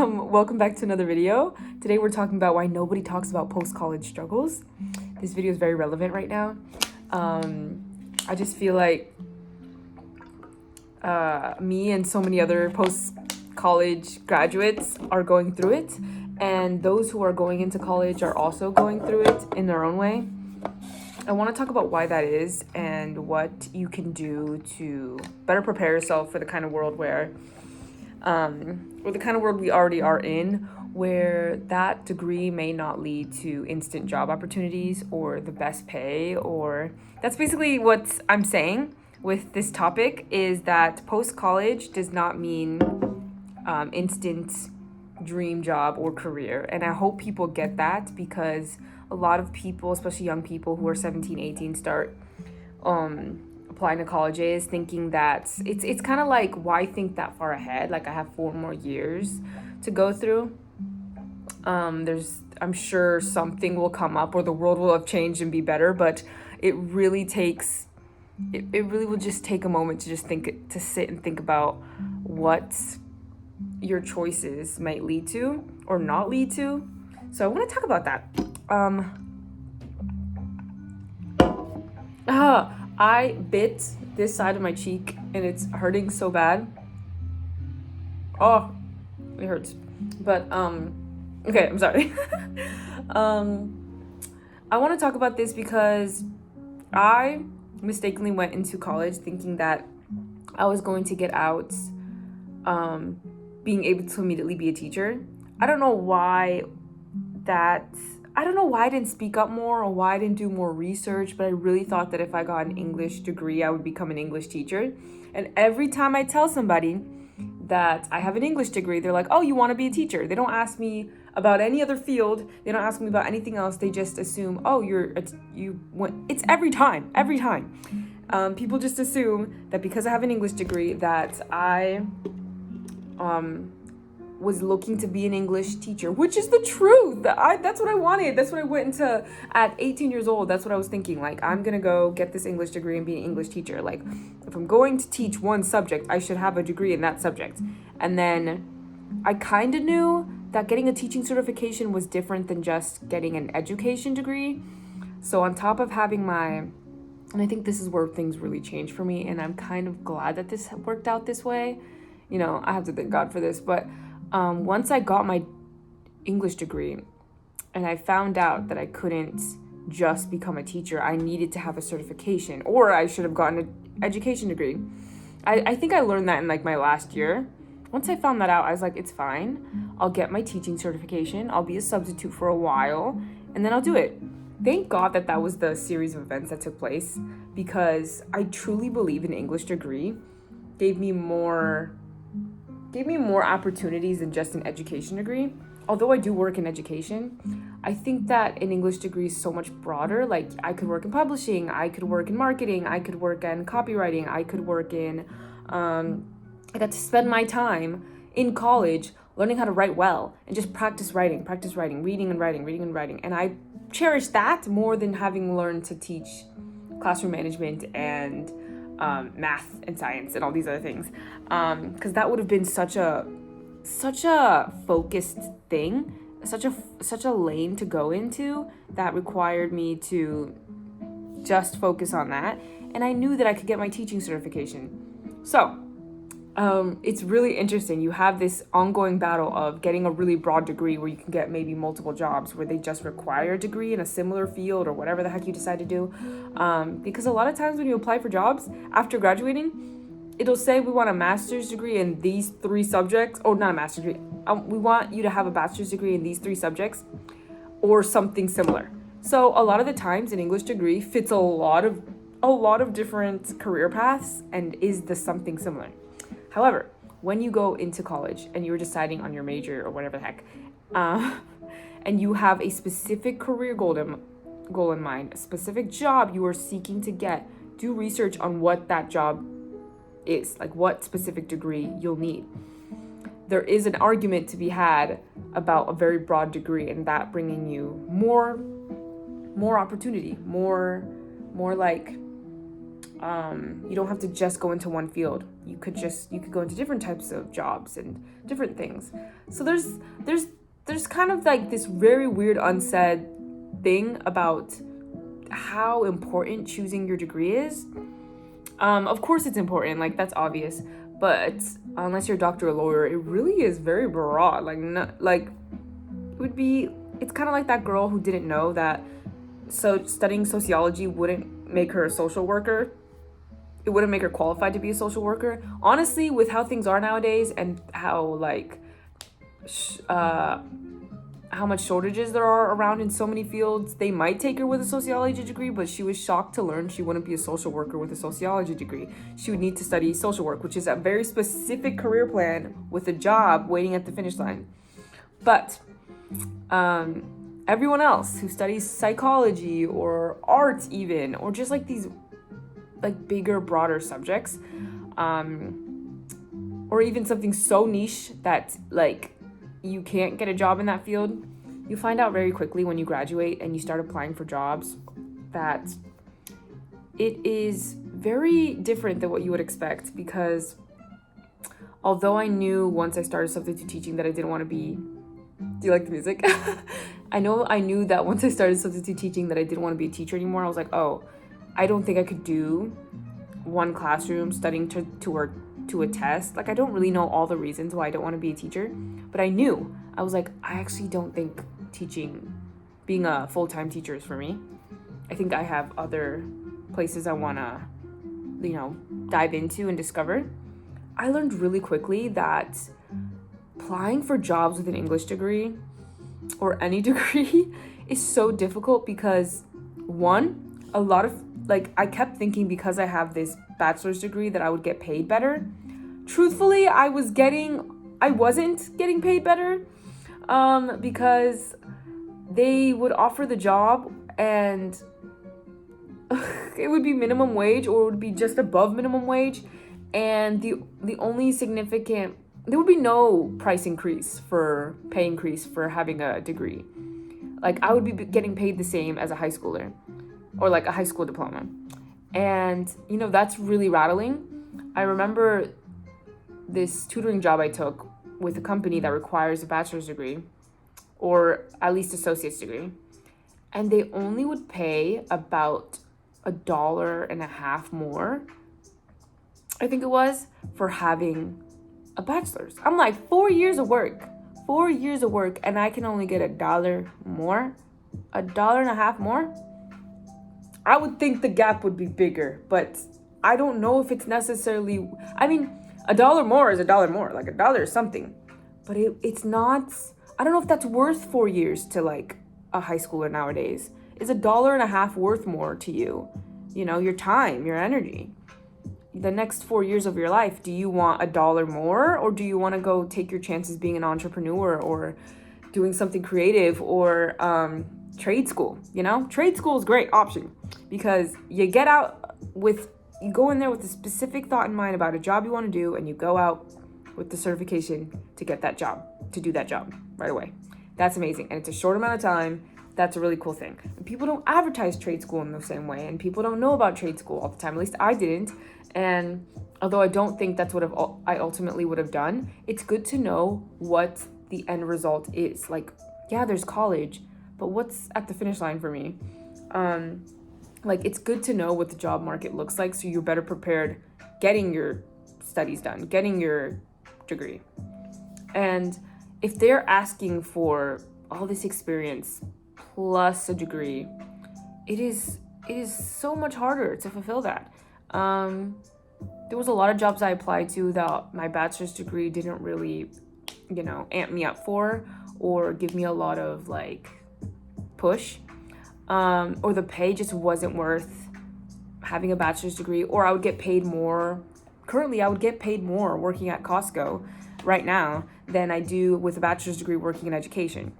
Welcome back to another video. Today we're talking about why nobody talks about post-college struggles. This video is very relevant right now. I just feel like me and so many other post-college graduates are going through it, and those who are going into college are also going through it in their own way. I want to talk about why that is and what you can do to better prepare yourself for the kind of world where or the kind of world we already are in, where that degree may not lead to instant job opportunities or the best pay. Or that's basically what I'm saying with this topic, is that post-college does not mean instant dream job or career. And I hope people get that, because a lot of people, especially young people who are 17, 18, start applying to colleges thinking that it's kind of like, why think that far ahead? Like, I have 4 more years to go through. I'm sure something will come up or the world will have changed and be better, but it really will just take a moment to sit and think about what your choices might lead to or not lead to. So I want to talk about that. I bit this side of my cheek and it's hurting so bad. Oh, it hurts. But okay, I'm sorry. I want to talk about this because I mistakenly went into college thinking that I was going to get out being able to immediately be a teacher. I don't know why I didn't speak up more or why I didn't do more research, but I really thought that if I got an English degree, I would become an English teacher. And every time I tell somebody that I have an English degree, they're like, oh, you want to be a teacher? They don't ask me about any other field. They don't ask me about anything else. They just assume, oh, it's every time. People just assume that because I have an English degree that I was looking to be an English teacher, which is the truth. That's what I wanted. That's what I went into at 18 years old. That's what I was thinking. Like, I'm gonna go get this English degree and be an English teacher. Like, if I'm going to teach one subject, I should have a degree in that subject. And then I kind of knew that getting a teaching certification was different than just getting an education degree. So on top of having and I think this is where things really changed for me, and I'm kind of glad that this worked out this way. You know, I have to thank God for this, but once I got my English degree and I found out that I couldn't just become a teacher, I needed to have a certification, or I should have gotten an education degree. I think I learned that in like my last year. Once I found that out, I was like, it's fine. I'll get my teaching certification. I'll be a substitute for a while, and then I'll do it. Thank God that was the series of events that took place, because I truly believe an English degree gave me more opportunities than just an education degree. Although I do work in education, I think that an English degree is so much broader. Like, I could work in publishing, I could work in marketing, I could work in copywriting, I could work in, I got to spend my time in college learning how to write well and just practice writing, reading and writing. And I cherish that more than having learned to teach classroom management and math and science and all these other things, because that would have been such a focused thing, such a lane to go into that required me to just focus on that. And I knew that I could get my teaching certification. So it's really interesting. You have this ongoing battle of getting a really broad degree where you can get maybe multiple jobs where they just require a degree in a similar field or whatever the heck you decide to do. Because a lot of times when you apply for jobs after graduating, it'll say we want a master's degree in these 3 subjects, or not a master's degree. We want you to have a bachelor's degree in these 3 subjects or something similar. So a lot of the times an English degree fits a lot of different career paths and is the something similar. However, when you go into college and you're deciding on your major or whatever the heck, and you have a specific career goal in mind, a specific job you are seeking to get, do research on what that job is, like what specific degree you'll need. There is an argument to be had about a very broad degree and that bringing you more opportunity, more like you don't have to just go into one field. you could go into different types of jobs and different things. So there's kind of like this very weird unsaid thing about how important choosing your degree is. Of course it's important, like that's obvious, but unless you're a doctor or lawyer, it really is very broad. It's kind of like that girl who didn't know that studying sociology wouldn't make her a social worker. It wouldn't make her qualified to be a social worker. Honestly, with how things are nowadays and how how much shortages there are around in so many fields, they might take her with a sociology degree, but she was shocked to learn she wouldn't be a social worker with a sociology degree. She would need to study social work, which is a very specific career plan with a job waiting at the finish line. But everyone else who studies psychology or art even, or just like these like bigger, broader subjects, or even something so niche that like you can't get a job in that field, you find out very quickly when you graduate and you start applying for jobs that it is very different than what you would expect. Because although I knew once I started substitute teaching that I didn't want to be... Do you like the music? I knew that once I started substitute teaching that I didn't want to be a teacher anymore. I was like, oh, I don't think I could do one classroom studying to a test. Like, I don't really know all the reasons why I don't want to be a teacher, but I was like, I actually don't think being a full-time teacher is for me. I think I have other places I want to, dive into and discover. I learned really quickly that applying for jobs with an English degree or any degree is so difficult because, one, a lot of, I kept thinking because I have this bachelor's degree that I would get paid better. Truthfully, I wasn't getting paid better because they would offer the job and it would be minimum wage or it would be just above minimum wage, and the only significant... There would be no pay increase for having a degree. Like, I would be getting paid the same as a high schooler or like a high school diploma. And, that's really rattling. I remember this tutoring job I took with a company that requires a bachelor's degree or at least associate's degree. And they only would pay about $1.50 more, I think it was, for having a bachelor's. I'm like, 4 years of work, and I can only get $1 more, $1.50 more. I would think the gap would be bigger, but I don't know if it's necessarily... I mean, $1 more is $1 more, like $1 is something, but it's not... I don't know if that's worth 4 years to like a high schooler nowadays. Is $1.50 worth more to you? Your time, your energy. The next 4 years of your life, do you want $1 more, or do you want to go take your chances being an entrepreneur or doing something creative or trade school? Trade school is a great option because you go in there with a specific thought in mind about a job you want to do, and you go out with the certification to get that job, to do that job right away. That's amazing, and it's a short amount of time. That's a really cool thing. And people don't advertise trade school in the same way, and people don't know about trade school all the time. At least I didn't. And although I don't think that's what I ultimately would have done, it's good to know what the end result is. Like, yeah, there's college, but what's at the finish line for me? It's good to know what the job market looks like so you're better prepared getting your studies done, getting your degree. And if they're asking for all this experience plus a degree, it is so much harder to fulfill that. There was a lot of jobs I applied to that my bachelor's degree didn't really, amp me up for or give me a lot of push, or the pay just wasn't worth having a bachelor's degree, or I would get paid more. Currently, I would get paid more working at Costco right now than I do with a bachelor's degree working in education.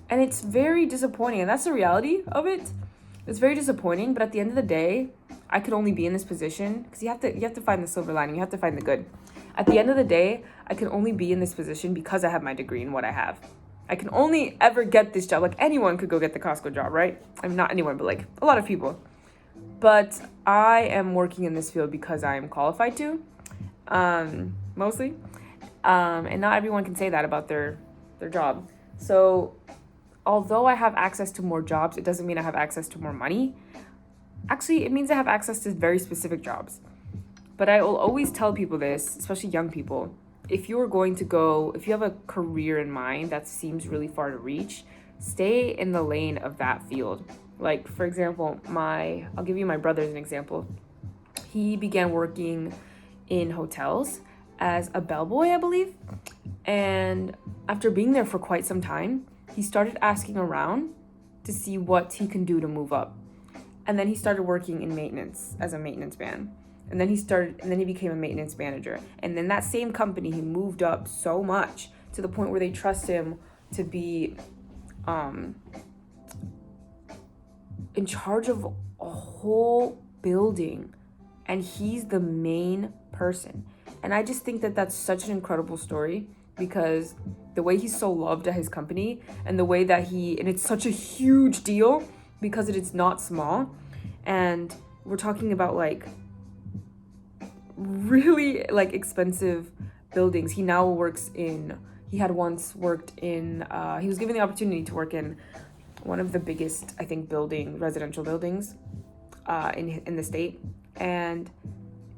And it's very disappointing, and that's the reality of it. It's very disappointing, but at the end of the day, I could only be in this position because you have to find the silver lining. You have to find the good. At the end of the day, I can only be in this position because I have my degree in what I have. I can only ever get this job. Like, anyone could go get the Costco job, right? I mean, not anyone, but a lot of people. But I am working in this field because I am qualified to. mostly. And not everyone can say that about their job. So although I have access to more jobs, it doesn't mean I have access to more money. Actually, it means I have access to very specific jobs. But I will always tell people this, especially young people. If you have a career in mind that seems really far to reach, stay in the lane of that field. Like, for example, I'll give you my brother as an example. He began working in hotels as a bellboy, I believe. And after being there for quite some time, he started asking around to see what he can do to move up. And then he started working in maintenance as a maintenance man. And then he became a maintenance manager. And then that same company, he moved up so much to the point where they trust him to be in charge of a whole building. And he's the main person. And I just think that that's such an incredible story, because the way he's so loved at his company, and the way that and it's such a huge deal because it's not small. And we're talking about like really like expensive buildings. He had once worked in, he was given the opportunity to work in one of the biggest, I think, residential buildings in the state. And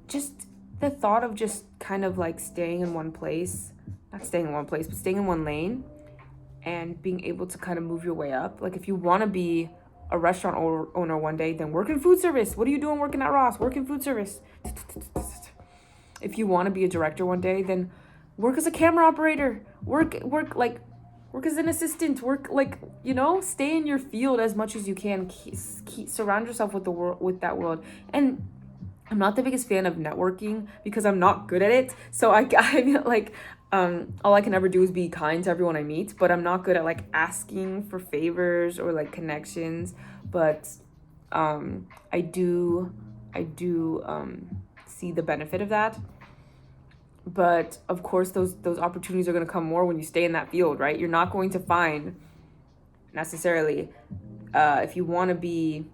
just the thought of just kind of like staying in one place, not staying in one place, but staying in one lane and being able to kind of move your way up. Like, if you want to be a restaurant owner one day, then work in food service. What are you doing working at Ross? Work in food service. If you want to be a director one day, then work as a camera operator. Work as an assistant. Stay in your field as much as you can. Surround yourself with that world. And I'm not the biggest fan of networking because I'm not good at it. So all I can ever do is be kind to everyone I meet, but I'm not good at like asking for favors or like connections. But I do see the benefit of that. But of course, those opportunities are going to come more when you stay in that field, right? You're not going to find necessarily, if you want to be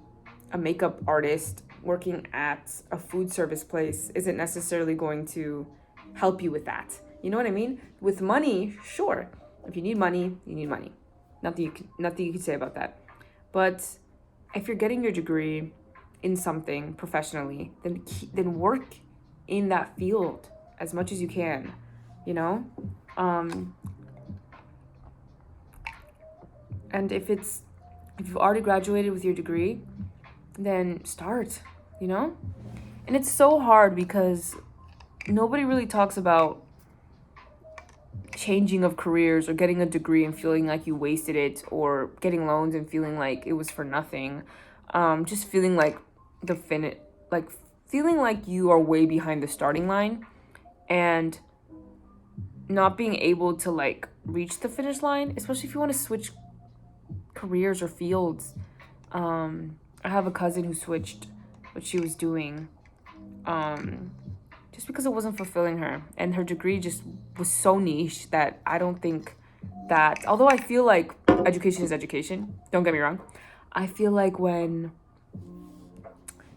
a makeup artist, working at a food service place isn't necessarily going to help you with that. You know what I mean? With money, sure. If you need money, you need money. Nothing you can say about that. But if you're getting your degree in something professionally, then work in that field as much as you can, you know? And if you've already graduated with your degree, then start, you know? And it's so hard because nobody really talks about changing of careers or getting a degree and feeling like you wasted it, or getting loans and feeling like it was for nothing. Just feeling like feeling like you are way behind the starting line and not being able to like reach the finish line, especially if you want to switch careers or fields. I have a cousin who switched what she was doing just because it wasn't fulfilling her, and her degree just was so niche that I don't think that, although I feel like education is education, don't get me wrong, I feel like when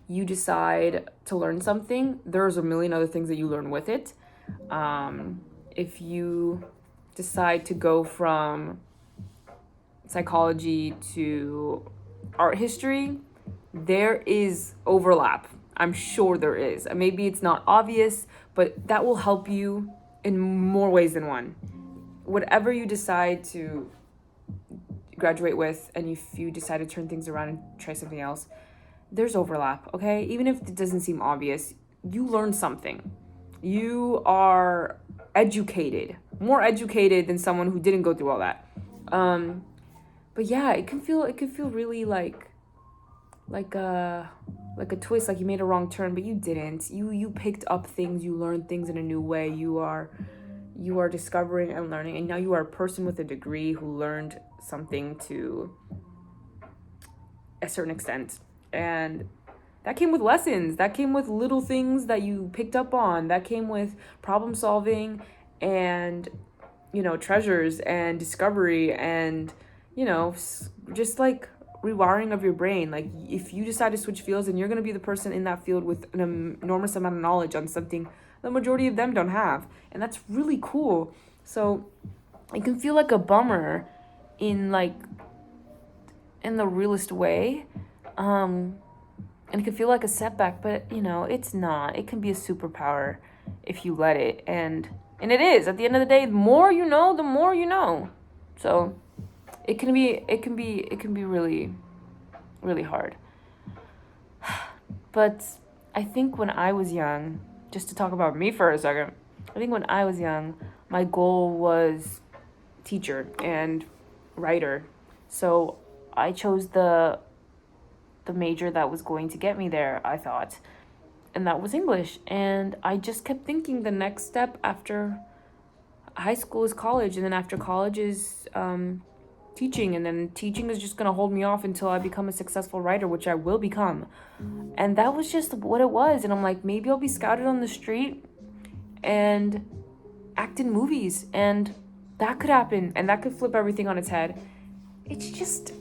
you decide to learn something, there's a million other things that you learn with it. If you decide to go from psychology to art history, there is overlap. I'm sure there is. Maybe it's not obvious, but that will help you in more ways than one. Whatever you decide to graduate with, and if you decide to turn things around and try something else, there's overlap, okay? Even if it doesn't seem obvious, you learn something. You are educated, more educated than someone who didn't go through all that. But yeah, it can feel really like a twist, like you made a wrong turn, but you didn't. You picked up things, you learned things in a new way. You are discovering and learning, and now you are a person with a degree who learned something to a certain extent. And that came with lessons, that came with little things that you picked up on, that came with problem solving and, treasures and discovery and, just like rewiring of your brain. Like, if you decide to switch fields, then you're going to be the person in that field with an enormous amount of knowledge on something the majority of them don't have. And that's really cool. So it can feel like a bummer in like in the realest way. And it can feel like a setback, but it's not. It can be a superpower if you let it. And it is. At the end of the day, the more you know, the more you know. So it can be really, really hard. But I think when I was young, just to talk about me for a second, I think when I was young, my goal was teacher and writer. So I chose the major that was going to get me there, I thought. And that was English. And I just kept thinking the next step after high school is college, and then after college is teaching, and then teaching is just going to hold me off until I become a successful writer, which I will become. And that was just what it was. And I'm like, maybe I'll be scouted on the street and act in movies, and that could happen, and that could flip everything on its head. It's just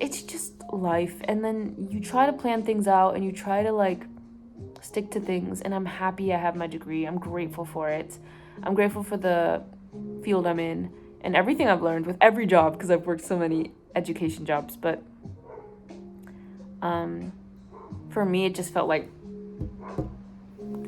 life. And then you try to plan things out, and you try to like stick to things. And I'm happy I have my degree. I'm grateful for it. I'm grateful for the field I'm in and everything I've learned with every job, because I've worked so many education jobs. But for me, it just felt like,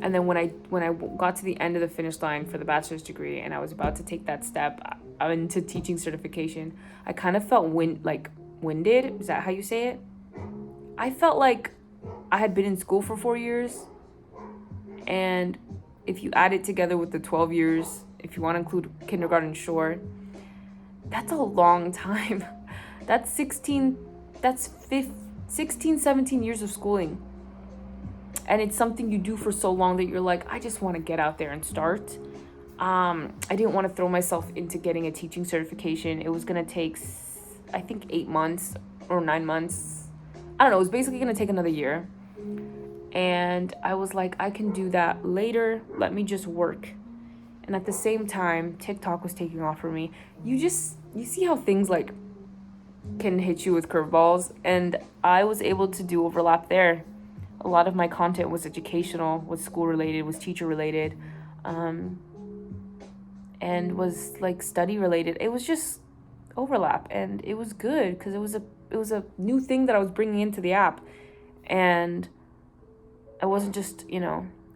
and then when I got to the end of the finish line for the bachelor's degree, and I was about to take that step into teaching certification, I kind of felt winded. Is that how you say it? I felt like I had been in school for 4 years, and if you add it together with the 12 years, if you want to include kindergarten short, that's a long time. That's 16, 17 years of schooling. And it's something you do for so long that you're like, I just want to get out there and start. I didn't want to throw myself into getting a teaching certification. It was going to take, I think, 8 months or 9 months. I don't know. It was basically going to take another year. And I was like, I can do that later. Let me just work. And at the same time, TikTok was taking off for me. You see how things like can hit you with curveballs. And I was able to do overlap there. A lot of my content was educational, was school related, was teacher related, and was like study related. It was just overlap, and it was good because it was a new thing that I was bringing into the app, and I wasn't just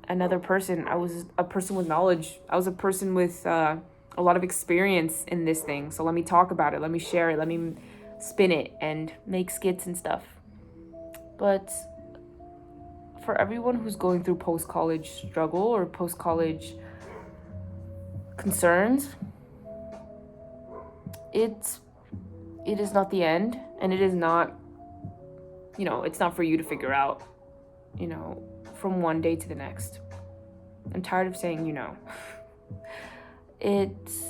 another person. I was a person with knowledge. I was a person with a lot of experience in this thing. So let me talk about it. Let me share it. Let me spin it and make skits and stuff. But for everyone who's going through post-college struggle or post-college concerns, it is not the end, and it is not, it's not for you to figure out, from one day to the next. I'm tired of saying, It's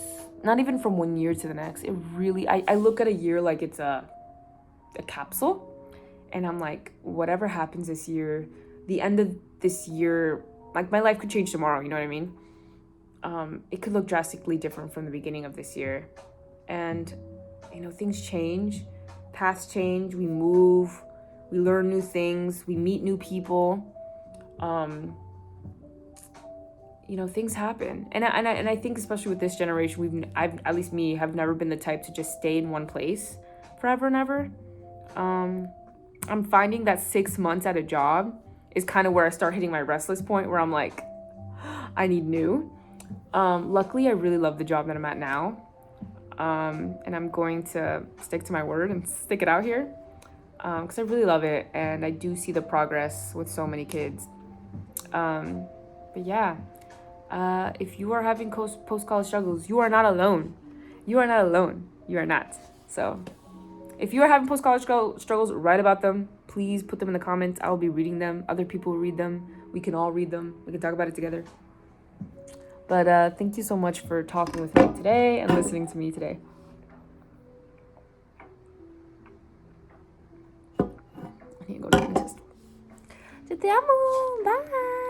not even from 1 year to the next. It really, I look at a year like it's a capsule, and I'm like, whatever happens this year, the end of this year, like my life could change tomorrow, you know what I mean? It could look drastically different from the beginning of this year. And, things change, paths change, we move, we learn new things, we meet new people. Things happen. And I think especially with this generation, at least me, have never been the type to just stay in one place forever and ever. I'm finding that 6 months at a job is kind of where I start hitting my restless point, where I'm like, I need new. Luckily, I really love the job that I'm at now. And I'm going to stick to my word and stick it out here. Because I really love it, and I do see the progress with so many kids. But yeah, if you are having post-college struggles, you are not alone. You are not alone. You are not. So if you are having post-college struggles, write about them. Please put them in the comments. I will be reading them. Other people will read them. We can all read them. We can talk about it together. But thank you so much for talking with me today and listening to me today. I need to go to the dentist. Te amo. Bye.